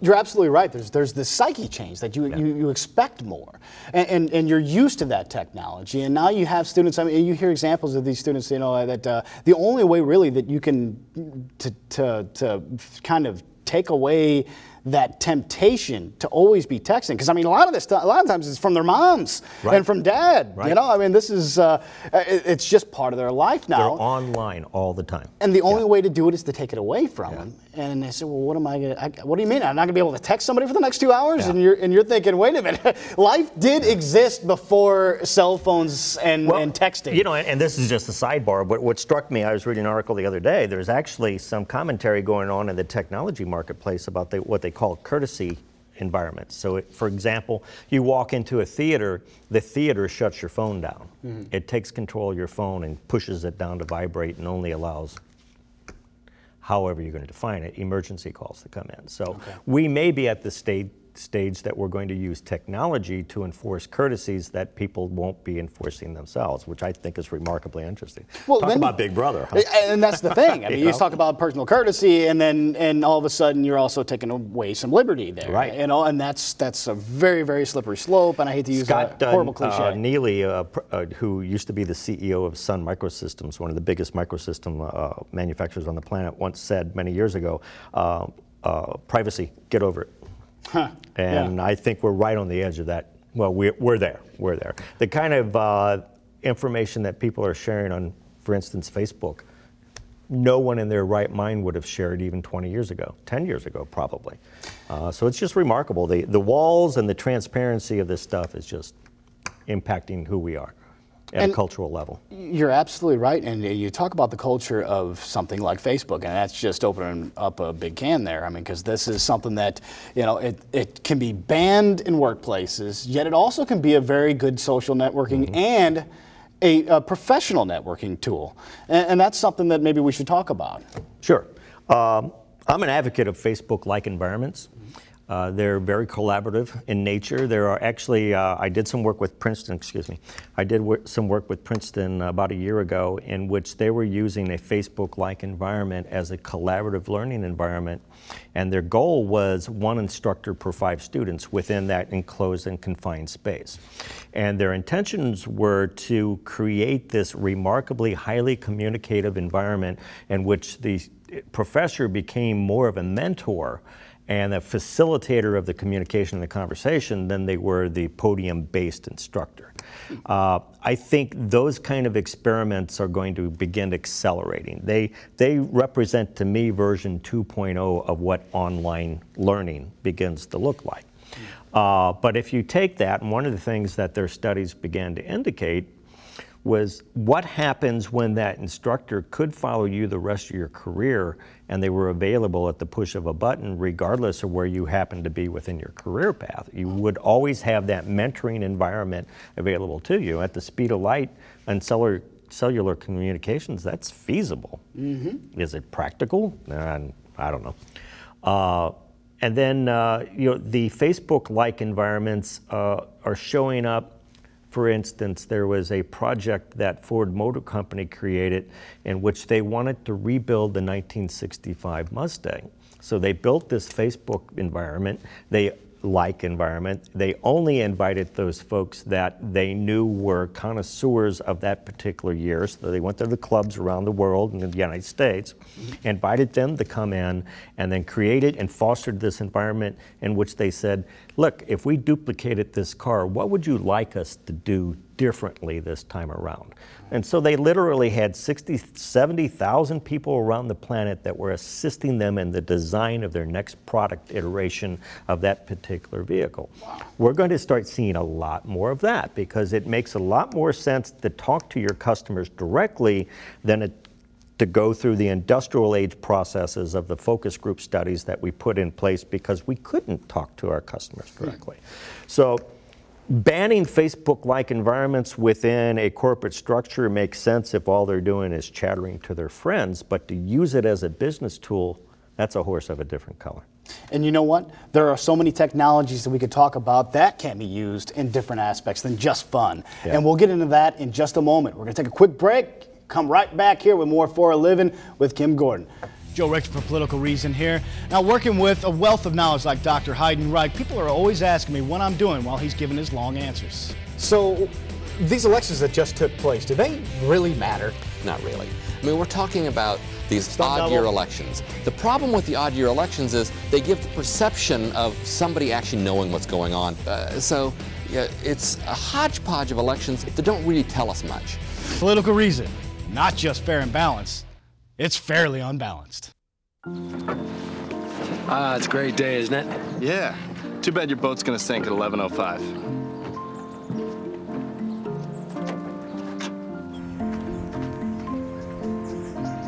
You're absolutely right. There's this psyche change that you expect more, and you're used to that technology. And now you have students. I mean, you hear examples of these students. You know that the only way really that you can to kind of take away that temptation to always be texting, because I mean a lot of times it's from their moms and from dad. You know, I mean this is it's just part of their life now. They're online all the time, and the only way to do it is to take it away from them. And they say, well, what am I gonna? What do you mean? I'm not gonna be able to text somebody for the next 2 hours? And you're thinking, wait a minute, life did exist before cell phones and texting. You know, and this is just a sidebar, but what struck me, I was reading an article the other day. There's actually some commentary going on in the technology marketplace about what they call courtesy environments. So, for example, you walk into a theater, the theater shuts your phone down. It takes control of your phone and pushes it down to vibrate and only allows, however you're going to define it, emergency calls to come in. So we may be at the stage that we're going to use technology to enforce courtesies that people won't be enforcing themselves, which I think is remarkably interesting. Well, talk about Big Brother. Huh? And that's the thing. I mean, you just talk about personal courtesy, and all of a sudden you're also taking away some liberty there. Right. You know, and that's a very, very slippery slope. And I hate to use a horrible cliche. Neely, who used to be the CEO of Sun Microsystems, one of the biggest microsystem manufacturers on the planet, once said many years ago, privacy, get over it. And I think we're right on the edge of that. Well, we're there. We're there. The kind of information that people are sharing on, for instance, Facebook, no one in their right mind would have shared even 20 years ago, 10 years ago, probably. So it's just remarkable. The walls and the transparency of this stuff is just impacting who we are at a cultural level. You're absolutely right, and you talk about the culture of something like Facebook, and that's just opening up a big can there. I mean, because this is something that, you know, it can be banned in workplaces, yet it also can be a very good social networking and a professional networking tool, and that's something that maybe we should talk about. Sure. I'm an advocate of Facebook-like environments. They're very collaborative in nature. There are actually, I did some work with Princeton, I did some work with Princeton about a year ago in which they were using a Facebook-like environment as a collaborative learning environment. And their goal was 1 instructor per 5 students within that enclosed and confined space. And their intentions were to create this remarkably highly communicative environment in which the professor became more of a mentor and a facilitator of the communication and the conversation than they were the podium-based instructor. I think those kind of experiments are going to begin accelerating. They represent to me version 2.0 of what online learning begins to look like. But if you take that, and one of the things that their studies began to indicate was what happens when that instructor could follow you the rest of your career and they were available at the push of a button regardless of where you happen to be within your career path. You would always have that mentoring environment available to you. At the speed of light and cellular communications, that's feasible. Is it practical? I don't know. And then you know, the Facebook-like environments are showing up. For instance, there was a project that Ford Motor Company created in which they wanted to rebuild the 1965 Mustang. So they built this Facebook environment. They They only invited those folks that they knew were connoisseurs of that particular year. So they went to the clubs around the world in the United States, invited them to come in, and then created and fostered this environment in which they said, look, if we duplicated this car, what would you like us to do differently this time around? And so they literally had 70,000 people around the planet that were assisting them in the design of their next product iteration of that particular vehicle. Wow. We're going to start seeing a lot more of that because it makes a lot more sense to talk to your customers directly than to go through the industrial age processes of the focus group studies that we put in place because we couldn't talk to our customers directly. So banning Facebook-like environments within a corporate structure makes sense if all they're doing is chattering to their friends, but to use it as a business tool, that's a horse of a different color. And you know what? There are so many technologies that we could talk about that can be used in different aspects than just fun. Yeah. And we'll get into that in just a moment. We're going to take a quick break, come right back here with more For a Living with Kim Gordon. Joe Richter for Political Reason here. Now, working with a wealth of knowledge like Dr. Heidenreich, people are always asking me what I'm doing while he's giving his long answers. So, these elections that just took place, do they really matter? Not really. I mean, we're talking about these odd-year elections. The problem with the odd-year elections is they give the perception of somebody actually knowing what's going on. So it's a hodgepodge of elections that don't really tell us much. Political Reason, not just fair and balanced, it's fairly unbalanced. It's a great day, isn't it? Yeah. Too bad your boat's gonna sink at 11:05.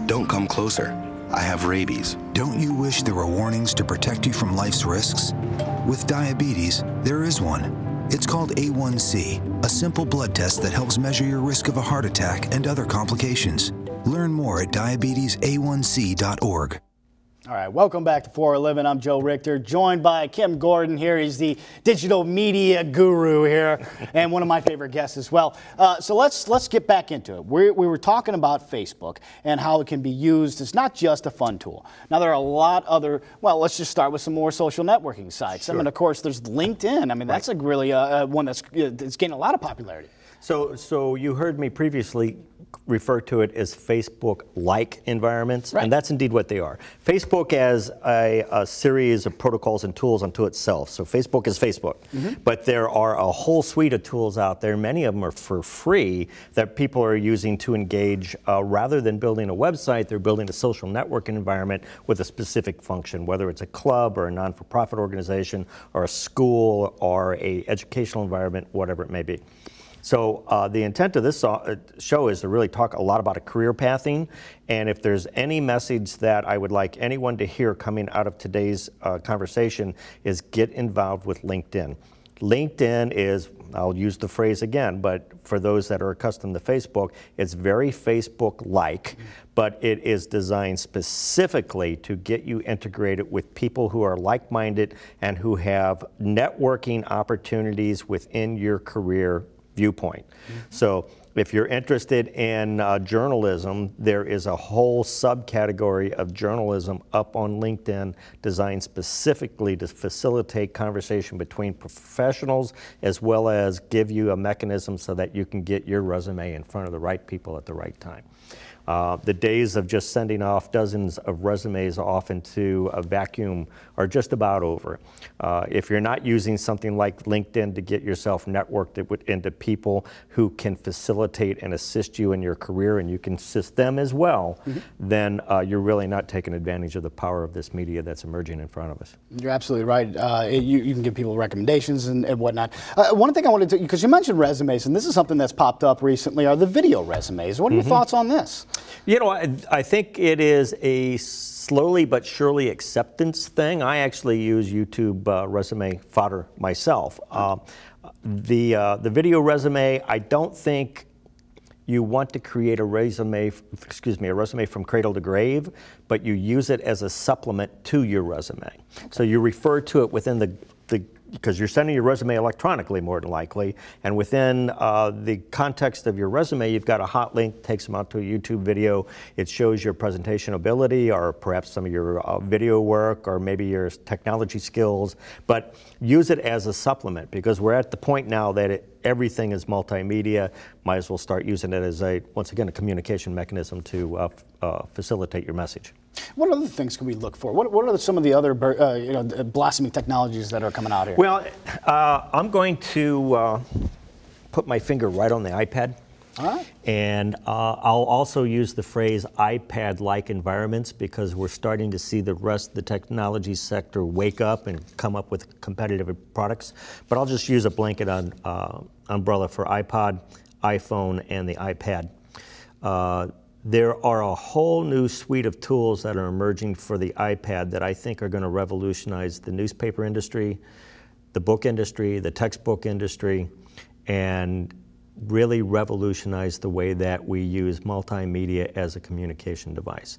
Don't come closer. I have rabies. Don't you wish there were warnings to protect you from life's risks? With diabetes, there is one. It's called A1C, a simple blood test that helps measure your risk of a heart attack and other complications. Learn more at diabetesa1c.org. All right, welcome back to 411. I'm Joe Richter, joined by Kim Gordon here. He's the digital media guru here, and one of my favorite guests as well. So let's get back into it. We were talking about Facebook and how it can be used. It's not just a fun tool. Now, there are a lot other, well, let's just start with some more social networking sites. Sure. I mean, of course, there's LinkedIn. I mean, that's a really one that's gained a lot of popularity. So you heard me previously refer to it as Facebook-like environments, and that's indeed what they are. Facebook has a series of protocols and tools unto itself. So Facebook is Facebook, but there are a whole suite of tools out there. Many of them are for free that people are using to engage. Rather than building a website, they're building a social networking environment with a specific function, whether it's a club or a non-for-profit organization or a school or a educational environment, whatever it may be. So the intent of this show is to really talk a lot about a career pathing, and if there's any message that I would like anyone to hear coming out of today's conversation is get involved with LinkedIn. LinkedIn is, I'll use the phrase again, but for those that are accustomed to Facebook, it's very Facebook-like, but it is designed specifically to get you integrated with people who are like-minded and who have networking opportunities within your career viewpoint. So if you're interested in journalism, there is a whole subcategory of journalism up on LinkedIn designed specifically to facilitate conversation between professionals as well as give you a mechanism so that you can get your resume in front of the right people at the right time. The days of just sending off dozens of resumes off into a vacuum are just about over. If you're not using something like LinkedIn to get yourself networked into people who can facilitate and assist you in your career, and you can assist them as well, then you're really not taking advantage of the power of this media that's emerging in front of us. You're absolutely right. You can give people recommendations and whatnot. One thing I wanted to, because you mentioned resumes, and this is something that's popped up recently, are the video resumes. What are your thoughts on this? You know, I think it is a slowly but surely acceptance thing. I actually use YouTube resume fodder myself. The video resume, I don't think you want to create a resume from cradle to grave, but you use it as a supplement to your resume. So you refer to it within because you're sending your resume electronically more than likely, and within the context of your resume, you've got a hot link, takes them out to a YouTube video. It shows your presentation ability or perhaps some of your video work or maybe your technology skills, but use it as a supplement because we're at the point now that everything is multimedia. Might as well start using it as once again, a communication mechanism to facilitate your message. What other things can we look for? What are some of the other blossoming technologies that are coming out here? Well, I'm going to put my finger right on the iPad. All right. And I'll also use the phrase iPad-like environments because we're starting to see the rest of the technology sector wake up and come up with competitive products. But I'll just use a blanket umbrella for iPod, iPhone, and the iPad. There are a whole new suite of tools that are emerging for the iPad that I think are going to revolutionize the newspaper industry, the book industry, the textbook industry, and really revolutionize the way that we use multimedia as a communication device.